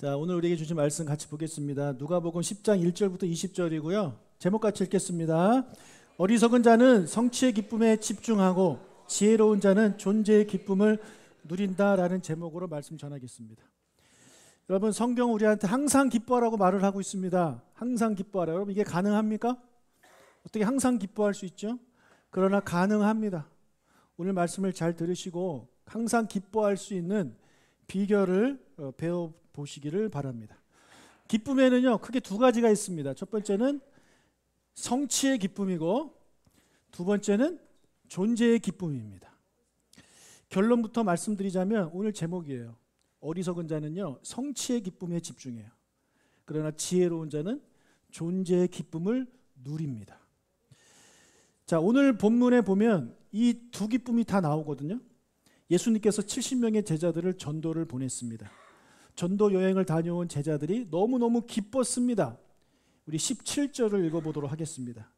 자, 오늘 우리에게 주신 말씀 같이 보겠습니다. 누가복음 10장 1절부터 20절이고요. 제목 같이 읽겠습니다. 어리석은 자는 성취의 기쁨에 집중하고 지혜로운 자는 존재의 기쁨을 누린다라는 제목으로 말씀 전하겠습니다. 여러분, 성경 우리한테 항상 기뻐하라고 말을 하고 있습니다. 항상 기뻐하라. 여러분, 이게 가능합니까? 어떻게 항상 기뻐할 수 있죠? 그러나 가능합니다. 오늘 말씀을 잘 들으시고 항상 기뻐할 수 있는 비결을 배워보시기를 바랍니다. 기쁨에는요, 크게 두 가지가 있습니다. 첫 번째는 성취의 기쁨이고 두 번째는 존재의 기쁨입니다. 결론부터 말씀드리자면 오늘 제목이에요. 어리석은 자는요, 성취의 기쁨에 집중해요. 그러나 지혜로운 자는 존재의 기쁨을 누립니다. 자, 오늘 본문에 보면 이 두 기쁨이 다 나오거든요. 예수님께서 70명의 제자들을 전도를 보냈습니다. 전도 여행을 다녀온 제자들이 너무너무 기뻤습니다. 우리 17절을 읽어보도록 하겠습니다.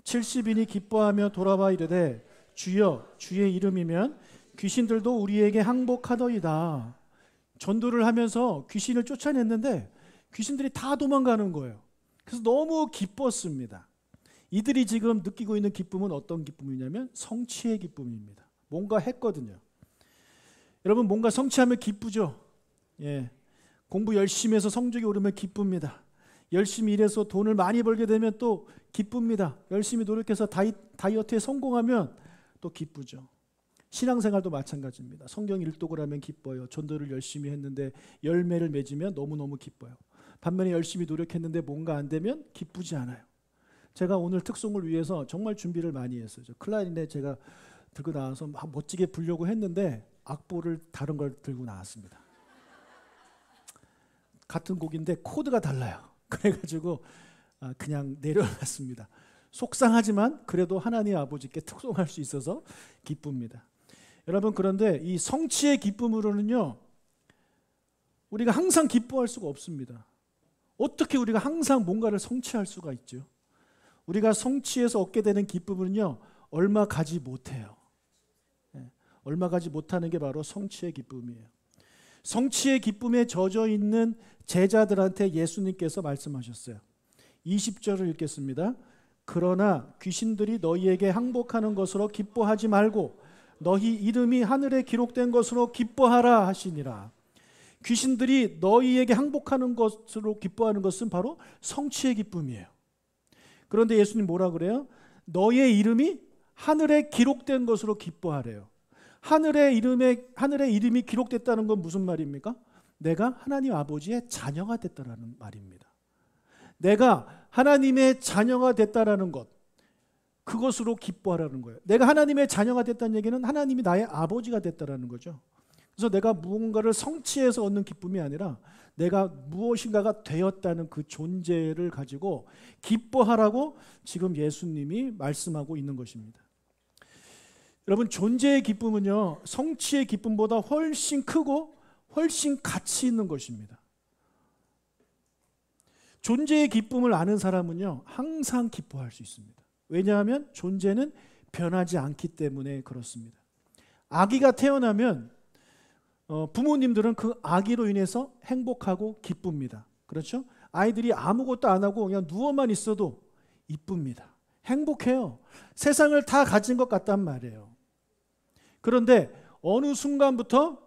70인이 기뻐하며 돌아와 이르되 주여 주의 이름이면 귀신들도 우리에게 항복하더이다. 전도를 하면서 귀신을 쫓아냈는데 귀신들이 다 도망가는 거예요. 그래서 너무 기뻤습니다. 이들이 지금 느끼고 있는 기쁨은 어떤 기쁨이냐면 성취의 기쁨입니다. 뭔가 했거든요. 여러분, 뭔가 성취하면 기쁘죠? 예. 공부 열심히 해서 성적이 오르면 기쁩니다. 열심히 일해서 돈을 많이 벌게 되면 또 기쁩니다. 열심히 노력해서 다이어트에 성공하면 또 기쁘죠. 신앙생활도 마찬가지입니다. 성경 일독을 하면 기뻐요. 전도를 열심히 했는데 열매를 맺으면 너무너무 기뻐요. 반면에 열심히 노력했는데 뭔가 안 되면 기쁘지 않아요. 제가 오늘 특송을 위해서 정말 준비를 많이 했어요. 클라리넷 제가 들고 나와서 막 멋지게 부려고 했는데 악보를 다른 걸 들고 나왔습니다. 같은 곡인데 코드가 달라요. 그래가지고 그냥 내려놨습니다. 속상하지만 그래도 하나님 아버지께 특송할 수 있어서 기쁩니다. 여러분, 그런데 이 성취의 기쁨으로는요, 우리가 항상 기뻐할 수가 없습니다. 어떻게 우리가 항상 뭔가를 성취할 수가 있죠? 우리가 성취해서 얻게 되는 기쁨은요, 얼마 가지 못해요. 얼마 가지 못하는 게 바로 성취의 기쁨이에요. 성취의 기쁨에 젖어 있는 제자들한테 예수님께서 말씀하셨어요. 20절을 읽겠습니다. 그러나 귀신들이 너희에게 항복하는 것으로 기뻐하지 말고 너희 이름이 하늘에 기록된 것으로 기뻐하라 하시니라. 귀신들이 너희에게 항복하는 것으로 기뻐하는 것은 바로 성취의 기쁨이에요. 그런데 예수님 뭐라 그래요? 너의 이름이 하늘에 기록된 것으로 기뻐하래요. 하늘의 이름이 기록됐다는 건 무슨 말입니까? 내가 하나님 아버지의 자녀가 됐다라는 말입니다. 내가 하나님의 자녀가 됐다라는 것, 그것으로 기뻐하라는 거예요. 내가 하나님의 자녀가 됐다는 얘기는 하나님이 나의 아버지가 됐다라는 거죠. 그래서 내가 무언가를 성취해서 얻는 기쁨이 아니라 내가 무엇인가가 되었다는 그 존재를 가지고 기뻐하라고 지금 예수님이 말씀하고 있는 것입니다. 여러분, 존재의 기쁨은요, 성취의 기쁨보다 훨씬 크고 훨씬 가치 있는 것입니다. 존재의 기쁨을 아는 사람은요, 항상 기뻐할 수 있습니다. 왜냐하면 존재는 변하지 않기 때문에 그렇습니다. 아기가 태어나면 부모님들은 그 아기로 인해서 행복하고 기쁩니다. 그렇죠? 아이들이 아무것도 안 하고 그냥 누워만 있어도 이쁩니다. 행복해요. 세상을 다 가진 것 같단 말이에요. 그런데 어느 순간부터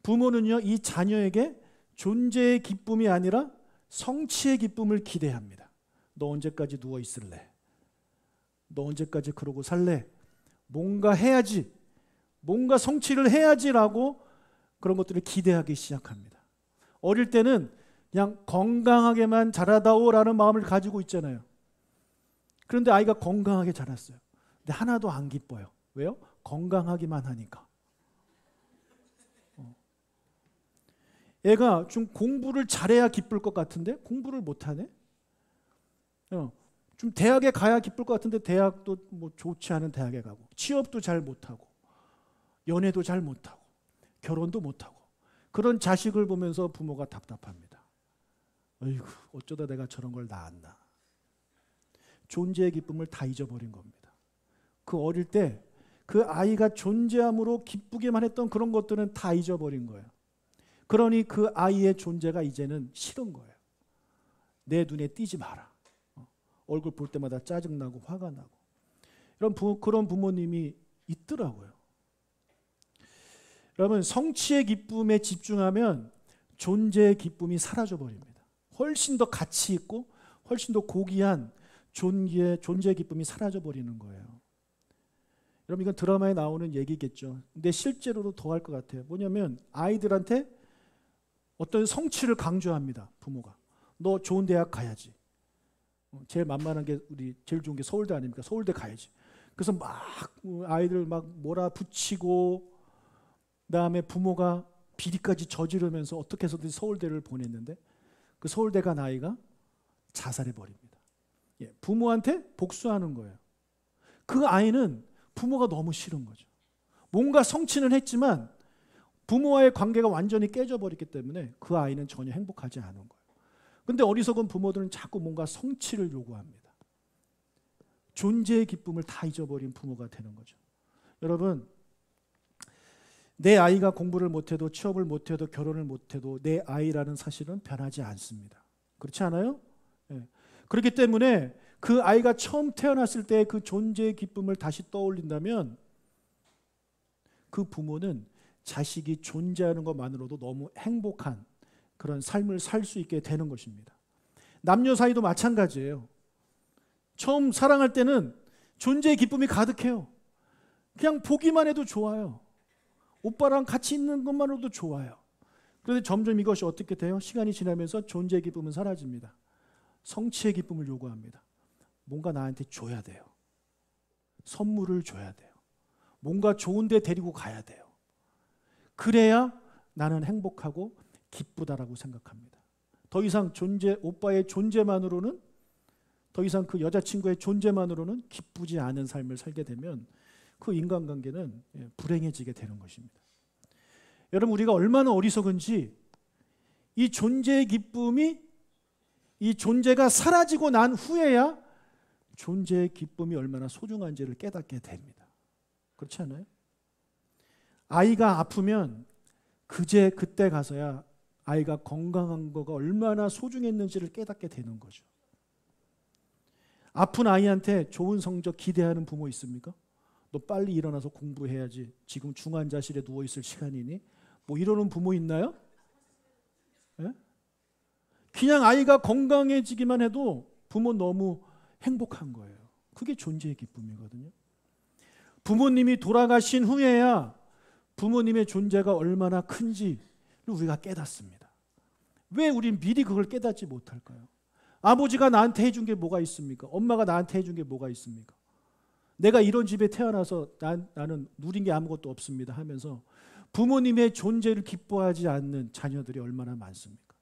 부모는요, 이 자녀에게 존재의 기쁨이 아니라 성취의 기쁨을 기대합니다. 너 언제까지 누워 있을래? 너 언제까지 그러고 살래? 뭔가 해야지, 뭔가 성취를 해야지라고 그런 것들을 기대하기 시작합니다. 어릴 때는 그냥 건강하게만 자라다오라는 마음을 가지고 있잖아요. 그런데 아이가 건강하게 자랐어요. 근데 하나도 안 기뻐요. 왜요? 건강하기만 하니까. 애가 좀 공부를 잘해야 기쁠 것 같은데 공부를 못하네. 좀 대학에 가야 기쁠 것 같은데 대학도 뭐 좋지 않은 대학에 가고, 취업도 잘 못하고, 연애도 잘 못하고, 결혼도 못하고, 그런 자식을 보면서 부모가 답답합니다. 어이구, 어쩌다 내가 저런 걸 낳았나. 존재의 기쁨을 다 잊어버린 겁니다. 그 어릴 때 그 아이가 존재함으로 기쁘게만 했던 그런 것들은 다 잊어버린 거예요. 그러니 그 아이의 존재가 이제는 싫은 거예요. 내 눈에 띄지 마라. 얼굴 볼 때마다 짜증나고 화가 나고. 그런 부모님이 있더라고요. 여러분, 성취의 기쁨에 집중하면 존재의 기쁨이 사라져 버립니다. 훨씬 더 가치 있고 훨씬 더 고귀한 존재의 기쁨이 사라져 버리는 거예요. 여러분, 이건 드라마에 나오는 얘기겠죠. 근데 실제로도 더 할 것 같아요. 뭐냐면 아이들한테 어떤 성취를 강조합니다. 부모가. 너 좋은 대학 가야지. 제일 만만한 게 제일 좋은 게 서울대 아닙니까? 서울대 가야지. 그래서 막 아이들 막 몰아붙이고, 그다음에 부모가 비리까지 저지르면서 어떻게 해서든 서울대를 보냈는데 그 서울대 간 아이가 자살해 버립니다. 부모한테 복수하는 거예요. 그 아이는 부모가 너무 싫은 거죠. 뭔가 성취는 했지만 부모와의 관계가 완전히 깨져버렸기 때문에 그 아이는 전혀 행복하지 않은 거예요. 그런데 어리석은 부모들은 자꾸 뭔가 성취를 요구합니다. 존재의 기쁨을 다 잊어버린 부모가 되는 거죠. 여러분, 내 아이가 공부를 못해도 취업을 못해도 결혼을 못해도 내 아이라는 사실은 변하지 않습니다. 그렇지 않아요? 네. 그렇기 때문에 그 아이가 처음 태어났을 때 그 존재의 기쁨을 다시 떠올린다면 그 부모는 자식이 존재하는 것만으로도 너무 행복한 그런 삶을 살 수 있게 되는 것입니다. 남녀 사이도 마찬가지예요. 처음 사랑할 때는 존재의 기쁨이 가득해요. 그냥 보기만 해도 좋아요. 오빠랑 같이 있는 것만으로도 좋아요. 그런데 점점 이것이 어떻게 돼요? 시간이 지나면서 존재의 기쁨은 사라집니다. 성취의 기쁨을 요구합니다. 뭔가 나한테 줘야 돼요. 선물을 줘야 돼요. 뭔가 좋은 데 데리고 가야 돼요. 그래야 나는 행복하고 기쁘다라고 생각합니다. 더 이상 오빠의 존재만으로는, 더 이상 그 여자친구의 존재만으로는 기쁘지 않은 삶을 살게 되면 그 인간관계는 불행해지게 되는 것입니다. 여러분, 우리가 얼마나 어리석은지 이 존재의 기쁨이, 이 존재가 사라지고 난 후에야 존재의 기쁨이 얼마나 소중한지를 깨닫게 됩니다. 그렇지 않아요? 아이가 아프면 그때 가서야 아이가 건강한 거가 얼마나 소중했는지를 깨닫게 되는 거죠. 아픈 아이한테 좋은 성적 기대하는 부모 있습니까? 너 빨리 일어나서 공부해야지. 지금 중환자실에 누워있을 시간이니? 뭐 이러는 부모 있나요? 네? 그냥 아이가 건강해지기만 해도 부모 너무 행복한 거예요. 그게 존재의 기쁨이거든요. 부모님이 돌아가신 후에야 부모님의 존재가 얼마나 큰지를 우리가 깨닫습니다. 왜 우린 미리 그걸 깨닫지 못할까요? 아버지가 나한테 해준 게 뭐가 있습니까? 엄마가 나한테 해준 게 뭐가 있습니까? 내가 이런 집에 태어나서 나는 누린 게 아무것도 없습니다 하면서 부모님의 존재를 기뻐하지 않는 자녀들이 얼마나 많습니까?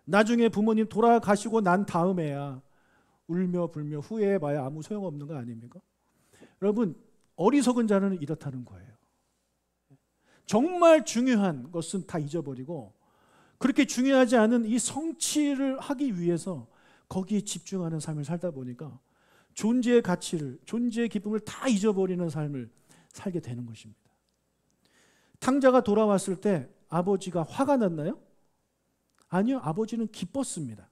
나중에 부모님 돌아가시고 난 다음에야 울며 불며 후회해봐야 아무 소용없는 거 아닙니까? 여러분, 어리석은 자는 이렇다는 거예요. 정말 중요한 것은 다 잊어버리고 그렇게 중요하지 않은 이 성취를 하기 위해서 거기에 집중하는 삶을 살다 보니까 존재의 가치를, 존재의 기쁨을 다 잊어버리는 삶을 살게 되는 것입니다. 탕자가 돌아왔을 때 아버지가 화가 났나요? 아니요, 아버지는 기뻤습니다.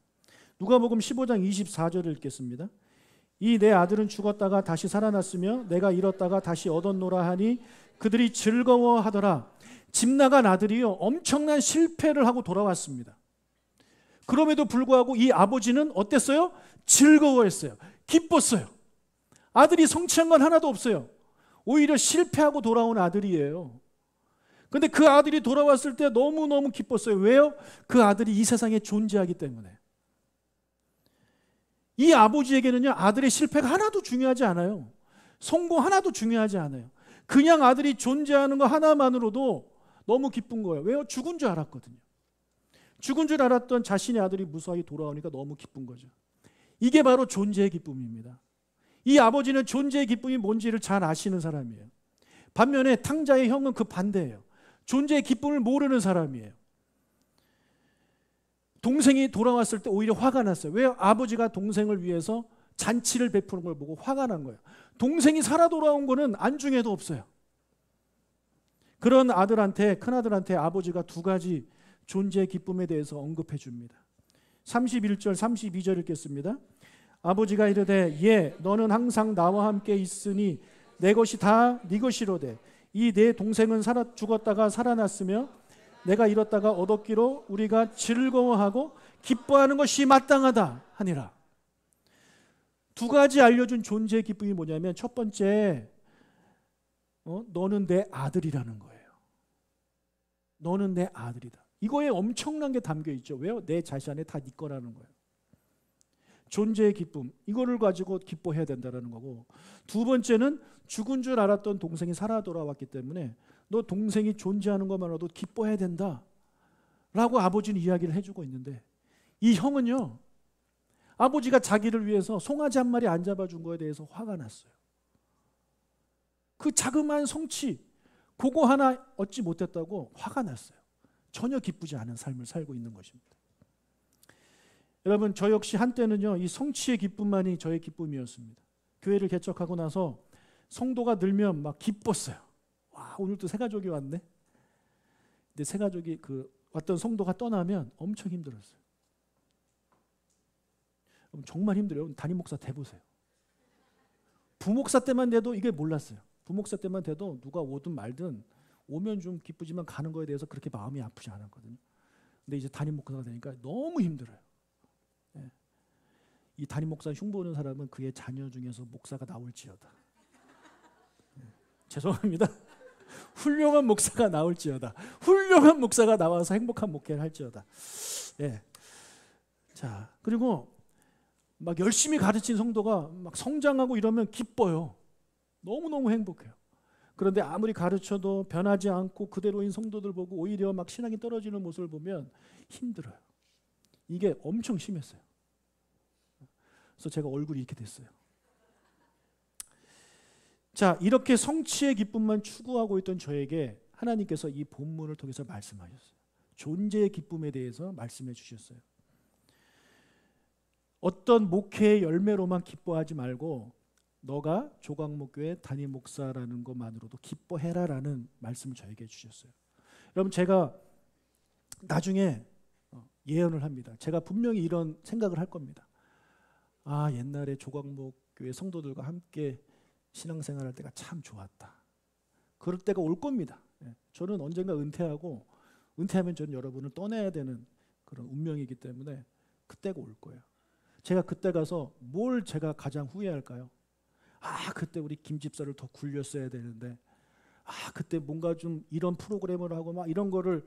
누가복음 15장 24절을 읽겠습니다. 이 내 아들은 죽었다가 다시 살아났으며 내가 잃었다가 다시 얻었노라 하니 그들이 즐거워하더라. 집 나간 아들이요, 엄청난 실패를 하고 돌아왔습니다. 그럼에도 불구하고 이 아버지는 어땠어요? 즐거워했어요. 기뻤어요. 아들이 성취한 건 하나도 없어요. 오히려 실패하고 돌아온 아들이에요. 그런데 그 아들이 돌아왔을 때 너무너무 기뻤어요. 왜요? 그 아들이 이 세상에 존재하기 때문에. 이 아버지에게는요, 아들의 실패가 하나도 중요하지 않아요. 성공 하나도 중요하지 않아요. 그냥 아들이 존재하는 거 하나만으로도 너무 기쁜 거예요. 왜요? 죽은 줄 알았거든요. 죽은 줄 알았던 자신의 아들이 무사히 돌아오니까 너무 기쁜 거죠. 이게 바로 존재의 기쁨입니다. 이 아버지는 존재의 기쁨이 뭔지를 잘 아시는 사람이에요. 반면에 탕자의 형은 그 반대예요. 존재의 기쁨을 모르는 사람이에요. 동생이 돌아왔을 때 오히려 화가 났어요. 왜요? 아버지가 동생을 위해서 잔치를 베푸는 걸 보고 화가 난 거예요. 동생이 살아 돌아온 거는 안중에도 없어요. 그런 아들한테, 큰아들한테 아버지가 두 가지 존재의 기쁨에 대해서 언급해 줍니다. 31절 32절 읽겠습니다. 아버지가 이르되 예 너는 항상 나와 함께 있으니 내 것이 다 네 것이로되 이 내 동생은 죽었다가 살아났으며 내가 잃었다가 얻었기로 우리가 즐거워하고 기뻐하는 것이 마땅하다 하니라. 두 가지 알려준 존재의 기쁨이 뭐냐면 첫 번째 너는 내 아들이라는 거예요. 너는 내 아들이다. 이거에 엄청난 게 담겨 있죠. 왜요? 내 자식 안에 다 네 거라는 거예요. 존재의 기쁨, 이거를 가지고 기뻐해야 된다는 거고, 두 번째는 죽은 줄 알았던 동생이 살아 돌아왔기 때문에 너 동생이 존재하는 것만으로도 기뻐해야 된다 라고 아버지는 이야기를 해주고 있는데, 이 형은요 아버지가 자기를 위해서 송아지 한 마리 안 잡아준 거에 대해서 화가 났어요. 그 자그마한 성취 그거 하나 얻지 못했다고 화가 났어요. 전혀 기쁘지 않은 삶을 살고 있는 것입니다. 여러분, 저 역시 한때는요 이 성취의 기쁨만이 저의 기쁨이었습니다. 교회를 개척하고 나서 성도가 늘면 막 기뻤어요. 와, 오늘도 새 가족이 왔네. 근데 새 가족이 왔던 성도가 떠나면 엄청 힘들었어요. 정말 힘들어요. 담임 목사 돼보세요. 부목사 때만 돼도 이게 몰랐어요. 부목사 때만 돼도 누가 오든 말든 오면 좀 기쁘지만 가는 거에 대해서 그렇게 마음이 아프지 않았거든요. 근데 이제 담임 목사가 되니까 너무 힘들어요. 예. 이 담임 목사 흉보는 사람은 그의 자녀 중에서 목사가 나올지어다. 예. 죄송합니다. 훌륭한 목사가 나올지어다. 훌륭한 목사가 나와서 행복한 목회를 할지어다. 예. 자, 그리고 막 열심히 가르친 성도가 막 성장하고 이러면 기뻐요. 너무너무 행복해요. 그런데 아무리 가르쳐도 변하지 않고 그대로인 성도들 보고 오히려 막 신앙이 떨어지는 모습을 보면 힘들어요. 이게 엄청 심했어요. 그래서 제가 얼굴이 이렇게 됐어요. 자, 이렇게 성취의 기쁨만 추구하고 있던 저에게 하나님께서 이 본문을 통해서 말씀하셨어요. 존재의 기쁨에 대해서 말씀해 주셨어요. 어떤 목회의 열매로만 기뻐하지 말고 너가 조각목교회 담임 목사라는 것만으로도 기뻐해라라는 말씀을 저에게 주셨어요. 여러분, 제가 나중에 예언을 합니다. 제가 분명히 이런 생각을 할 겁니다. 아, 옛날에 조각목교회 성도들과 함께 신앙생활할 때가 참 좋았다. 그럴 때가 올 겁니다. 저는 언젠가 은퇴하면 저는 여러분을 떠나야 되는 그런 운명이기 때문에 그때가 올 거예요. 제가 그때 가서 뭘 제가 가장 후회할까요? 아, 그때 우리 김 집사를 더 굴렸어야 되는데, 아, 그때 뭔가 좀 이런 프로그램을 하고 막 이런 거를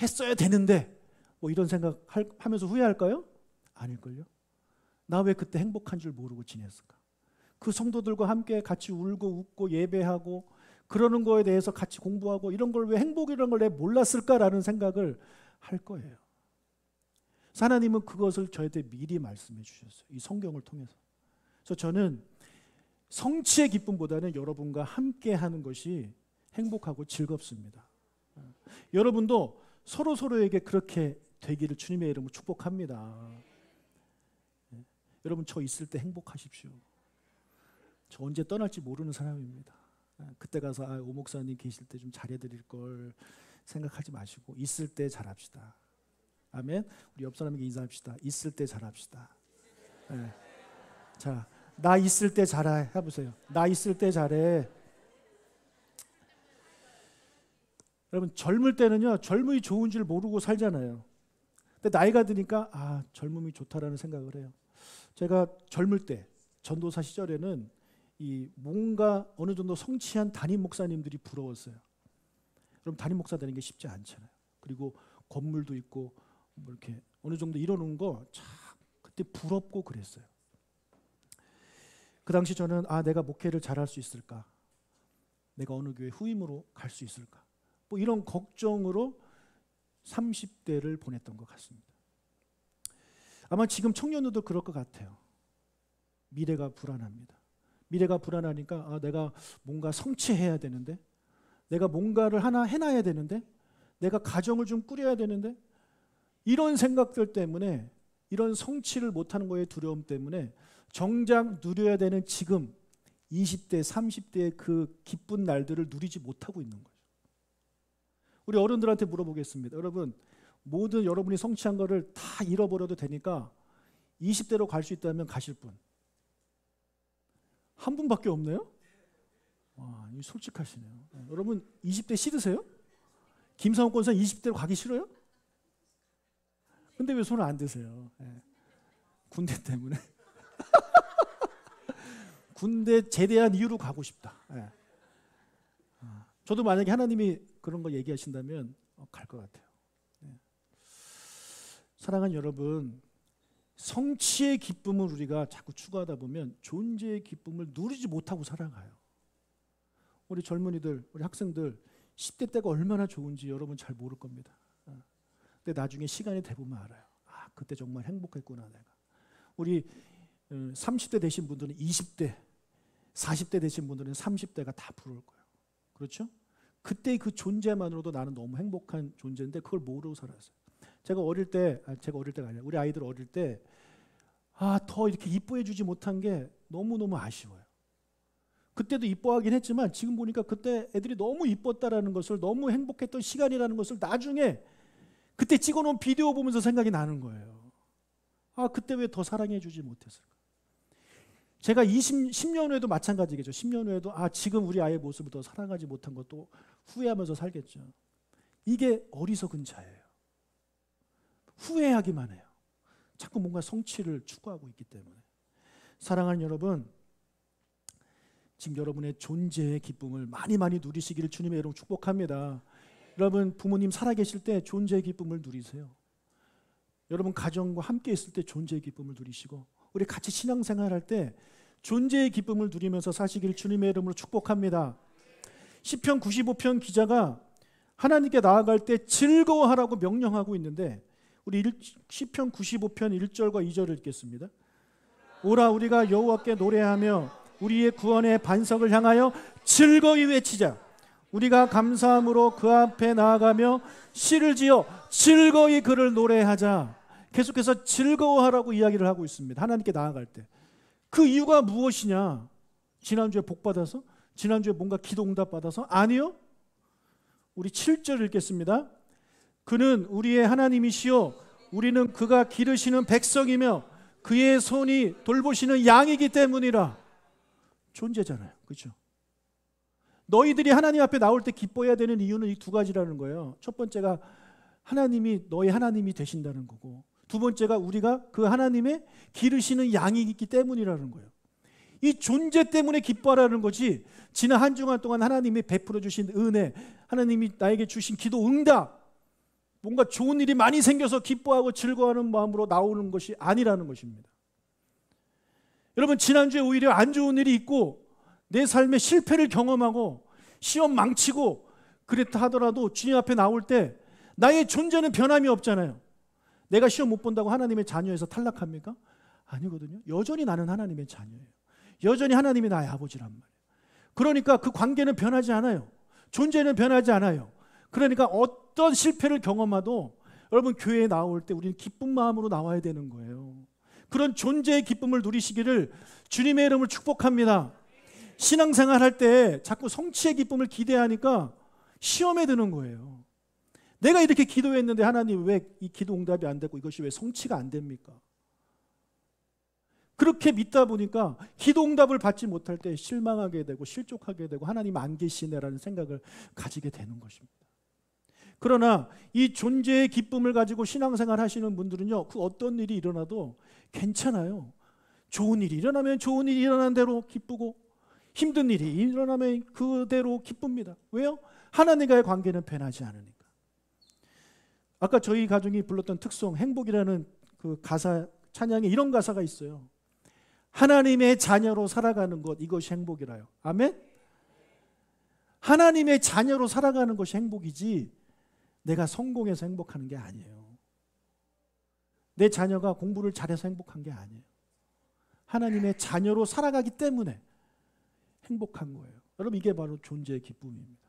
했어야 되는데, 뭐 이런 생각 하면서 후회할까요? 아닐걸요. 나 왜 그때 행복한 줄 모르고 지냈을까? 그 성도들과 함께 같이 울고 웃고 예배하고 그러는 거에 대해서 같이 공부하고 이런 걸 왜 행복이라는 걸 내가 몰랐을까라는 생각을 할 거예요. 하나님은 그것을 저한테 미리 말씀해 주셨어요. 이 성경을 통해서. 그래서 저는 성취의 기쁨보다는 여러분과 함께 하는 것이 행복하고 즐겁습니다. 여러분도 서로에게 그렇게 되기를 주님의 이름으로 축복합니다. 여러분, 저 있을 때 행복하십시오. 저 언제 떠날지 모르는 사람입니다. 그때 가서 오 목사님 계실 때 좀 잘해드릴 걸 생각하지 마시고 있을 때 잘합시다. 아멘. 우리 옆 사람에게 인사합시다. 있을 때 잘합시다. 네. 자, 나 있을 때 잘해 해보세요. 나 있을 때 잘해. 여러분, 젊을 때는요 젊음이 좋은 줄 모르고 살잖아요. 근데 나이가 드니까 아, 젊음이 좋다라는 생각을 해요. 제가 젊을 때 전도사 시절에는 이 뭔가 어느 정도 성취한 담임 목사님들이 부러웠어요. 그럼 담임 목사 되는 게 쉽지 않잖아요. 그리고 건물도 있고 뭐 이렇게 어느 정도 이뤄놓은 거 참 그때 부럽고 그랬어요. 그 당시 저는 내가 목회를 잘할 수 있을까? 내가 어느 교회 후임으로 갈 수 있을까? 뭐 이런 걱정으로 30대를 보냈던 것 같습니다. 아마 지금 청년들도 그럴 것 같아요. 미래가 불안합니다. 미래가 불안하니까 내가 뭔가 성취해야 되는데, 내가 뭔가를 하나 해놔야 되는데, 내가 가정을 좀 꾸려야 되는데, 이런 생각들 때문에, 이런 성취를 못하는 거에 두려움 때문에 정작 누려야 되는 지금 20대, 30대의 그 기쁜 날들을 누리지 못하고 있는 거죠. 우리 어른들한테 물어보겠습니다. 여러분, 모든 여러분이 성취한 거를 다 잃어버려도 되니까 20대로 갈 수 있다면 가실 분. 한 분밖에 없네요? 와, 이 솔직하시네요. 여러분 20대 싫으세요? 김상욱 권사 20대로 가기 싫어요? 근데 왜 손을 안 드세요? 네. 군대 때문에. 군대 제대한 이유로 가고 싶다. 네. 저도 만약에 하나님이 그런 거 얘기하신다면 갈 것 같아요. 네. 사랑하는 여러분, 성취의 기쁨을 우리가 자꾸 추구하다 보면 존재의 기쁨을 누리지 못하고 살아가요. 우리 젊은이들, 우리 학생들 10대 때가 얼마나 좋은지 여러분 잘 모를 겁니다. 근데 나중에 시간이 돼보면 알아요. 아, 그때 정말 행복했구나 내가. 우리 30대 되신 분들은 20대, 40대 되신 분들은 30대가 다 부러울 거예요. 그렇죠? 그때 그 존재만으로도 나는 너무 행복한 존재인데 그걸 모르고 살았어요. 제가 어릴 때가 아니라 우리 아이들 어릴 때 더 이렇게 이뻐해 주지 못한 게 너무너무 아쉬워요. 그때도 이뻐하긴 했지만 지금 보니까 그때 애들이 너무 이뻤다라는 것을, 너무 행복했던 시간이라는 것을 나중에 그때 찍어놓은 비디오 보면서 생각이 나는 거예요. 그때 왜 더 사랑해 주지 못했을까? 제가 10년 후에도 마찬가지겠죠. 10년 후에도 지금 우리 아이의 모습을 더 사랑하지 못한 것도 후회하면서 살겠죠. 이게 어리석은 자예요. 후회하기만 해요. 자꾸 뭔가 성취를 추구하고 있기 때문에. 사랑하는 여러분, 지금 여러분의 존재의 기쁨을 많이 누리시기를 주님의 이름으로 축복합니다. 여러분 부모님 살아계실 때 존재의 기쁨을 누리세요. 여러분 가정과 함께 있을 때 존재의 기쁨을 누리시고, 우리 같이 신앙생활할 때 존재의 기쁨을 누리면서 사시기를 주님의 이름으로 축복합니다. 시편 95편 기자가 하나님께 나아갈 때 즐거워하라고 명령하고 있는데, 우리 시편 95편 1절과 2절을 읽겠습니다. 오라 우리가 여호와께 노래하며 우리의 구원의 반석을 향하여 즐거이 외치자. 우리가 감사함으로 그 앞에 나아가며 시를 지어 즐거이 그를 노래하자. 계속해서 즐거워하라고 이야기를 하고 있습니다. 하나님께 나아갈 때. 그 이유가 무엇이냐? 지난주에 복 받아서? 지난주에 뭔가 기도 응답 받아서? 아니요. 우리 7절 읽겠습니다. 그는 우리의 하나님이시요 우리는 그가 기르시는 백성이며 그의 손이 돌보시는 양이기 때문이라. 존재잖아요. 그렇죠? 너희들이 하나님 앞에 나올 때 기뻐해야 되는 이유는 이 두 가지라는 거예요. 첫 번째가 하나님이 너희 하나님이 되신다는 거고, 두 번째가 우리가 그 하나님의 기르시는 양이기 때문이라는 거예요. 이 존재 때문에 기뻐하라는 거지, 지난 한 주간 동안 하나님이 베풀어 주신 은혜, 하나님이 나에게 주신 기도 응답, 뭔가 좋은 일이 많이 생겨서 기뻐하고 즐거워하는 마음으로 나오는 것이 아니라는 것입니다. 여러분 지난주에 오히려 안 좋은 일이 있고 내 삶의 실패를 경험하고 시험 망치고 그랬다 하더라도 주님 앞에 나올 때 나의 존재는 변함이 없잖아요. 내가 시험 못 본다고 하나님의 자녀에서 탈락합니까? 아니거든요. 여전히 나는 하나님의 자녀예요. 여전히 하나님이 나의 아버지란 말이에요. 그러니까 그 관계는 변하지 않아요. 존재는 변하지 않아요. 그러니까 어떤 실패를 경험해도 여러분 교회에 나올 때 우리는 기쁜 마음으로 나와야 되는 거예요. 그런 존재의 기쁨을 누리시기를 주님의 이름을 축복합니다. 신앙생활 할 때 자꾸 성취의 기쁨을 기대하니까 시험에 드는 거예요. 내가 이렇게 기도했는데 하나님 왜 이 기도 응답이 안 되고 이것이 왜 성취가 안 됩니까? 그렇게 믿다 보니까 기도 응답을 받지 못할 때 실망하게 되고 실족하게 되고 하나님 안 계시네라는 생각을 가지게 되는 것입니다. 그러나 이 존재의 기쁨을 가지고 신앙생활 하시는 분들은요, 그 어떤 일이 일어나도 괜찮아요. 좋은 일이 일어나면 좋은 일이 일어난 대로 기쁘고 힘든 일이 일어나면 그대로 기쁩니다. 왜요? 하나님과의 관계는 변하지 않으니까. 아까 저희 가족이 불렀던 특송 행복이라는 그 가사 찬양에 이런 가사가 있어요. 하나님의 자녀로 살아가는 것, 이것이 행복이라요. 아멘? 하나님의 자녀로 살아가는 것이 행복이지 내가 성공해서 행복하는 게 아니에요. 내 자녀가 공부를 잘해서 행복한 게 아니에요. 하나님의 자녀로 살아가기 때문에 행복한 거예요. 여러분 이게 바로 존재의 기쁨입니다.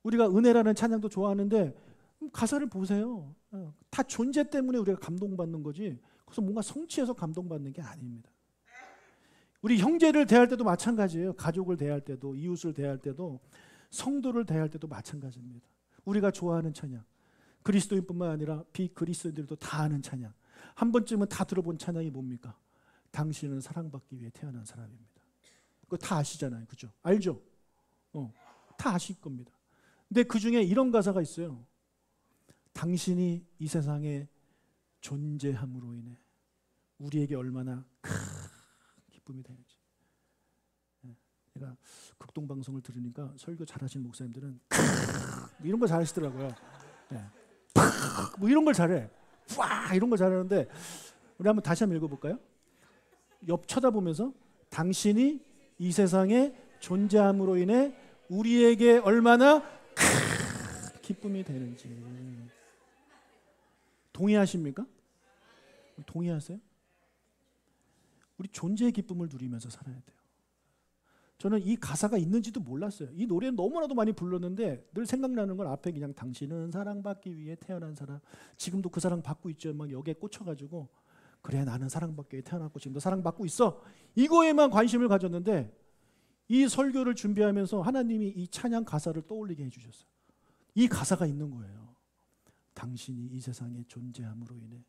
우리가 은혜라는 찬양도 좋아하는데 가사를 보세요. 다 존재 때문에 우리가 감동받는 거지 그래서 뭔가 성취해서 감동받는 게 아닙니다. 우리 형제를 대할 때도 마찬가지예요. 가족을 대할 때도, 이웃을 대할 때도, 성도를 대할 때도 마찬가지입니다. 우리가 좋아하는 찬양, 그리스도인뿐만 아니라 비그리스도인들도 다 아는 찬양. 한 번쯤은 다 들어본 찬양이 뭡니까? 당신은 사랑받기 위해 태어난 사람입니다. 그거 다 아시잖아요. 그죠? 알죠? 다 아실 겁니다. 근데 그 중에 이런 가사가 있어요. 당신이 이 세상에 존재함으로 인해 우리에게 얼마나 큰 기쁨이 되는지. 제가 극동방송을 들으니까 설교 잘하시는 목사님들은 이런 거 잘하시더라고요. 뭐 이런 걸 잘해. 와 이런 걸 잘하는데 우리 한번 다시 한번 읽어볼까요? 옆 쳐다보면서 당신이 이 세상에 존재함으로 인해 우리에게 얼마나 큰 기쁨이 되는지. 동의하십니까? 동의하세요? 우리 존재의 기쁨을 누리면서 살아야 돼요. 저는 이 가사가 있는지도 몰랐어요. 이 노래는 너무나도 많이 불렀는데 늘 생각나는 건 앞에 그냥 당신은 사랑받기 위해 태어난 사람. 지금도 그 사랑 받고 있죠. 막 여기에 꽂혀가지고 그래 나는 사랑받기 위해 태어났고 지금도 사랑받고 있어. 이거에만 관심을 가졌는데 이 설교를 준비하면서 하나님이 이 찬양 가사를 떠올리게 해주셨어요. 이 가사가 있는 거예요. 당신이 이 세상에 존재함으로 인해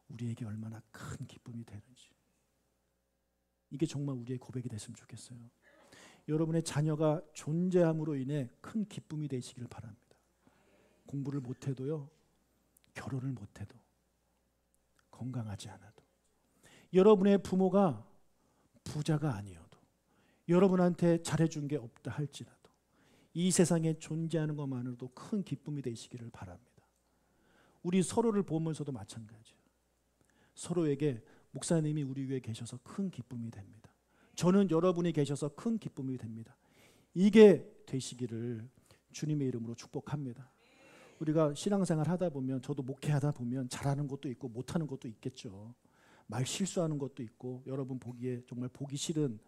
우리에게 얼마나 큰 기쁨이 되는지. 이게 정말 우리의 고백이 됐으면 좋겠어요. 여러분의 자녀가 존재함으로 인해 큰 기쁨이 되시기를 바랍니다. 공부를 못해도요, 결혼을 못해도, 건강하지 않아도, 여러분의 부모가 부자가 아니어도, 여러분한테 잘해준 게 없다 할지라도 이 세상에 존재하는 것만으로도 큰 기쁨이 되시기를 바랍니다. 우리 서로를 보면서도 마찬가지예요. 서로에게 목사님이 우리 위에 계셔서 큰 기쁨이 됩니다. 저는 여러분이 계셔서 큰 기쁨이 됩니다. 이게 되시기를 주님의 이름으로 축복합니다. 우리가 신앙생활 하다 보면 저도 목회하다 보면 잘하는 것도 있고 못하는 것도 있겠죠. 말 실수하는 것도 있고 여러분 보기에 정말 보기 싫은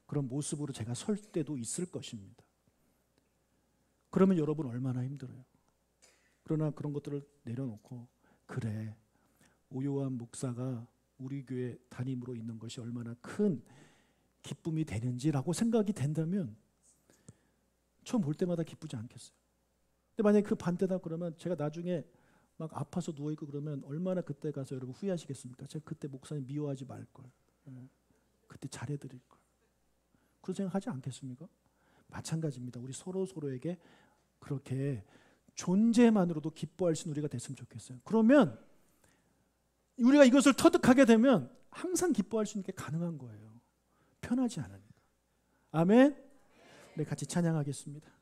그런 모습으로 제가 설 때도 있을 것입니다. 그러면 여러분 얼마나 힘들어요. 그러나 그런 것들을 내려놓고 그래 오요한 목사가 우리 교회 담임으로 있는 것이 얼마나 큰 기쁨이 되는지라고 생각이 된다면 처음 볼 때마다 기쁘지 않겠어요. 근데 만약에 그 반대다 그러면 제가 나중에 막 아파서 누워있고 그러면 얼마나 그때 가서 여러분 후회하시겠습니까? 제가 그때 목사님 미워하지 말걸. 그때 잘해드릴걸. 그런 생각하지 않겠습니까? 마찬가지입니다. 우리 서로에게 그렇게 존재만으로도 기뻐할 수 있는 우리가 됐으면 좋겠어요. 그러면 우리가 이것을 터득하게 되면 항상 기뻐할 수 있는 게 가능한 거예요. 편하지 않으니까. 아멘. 네, 같이 찬양하겠습니다.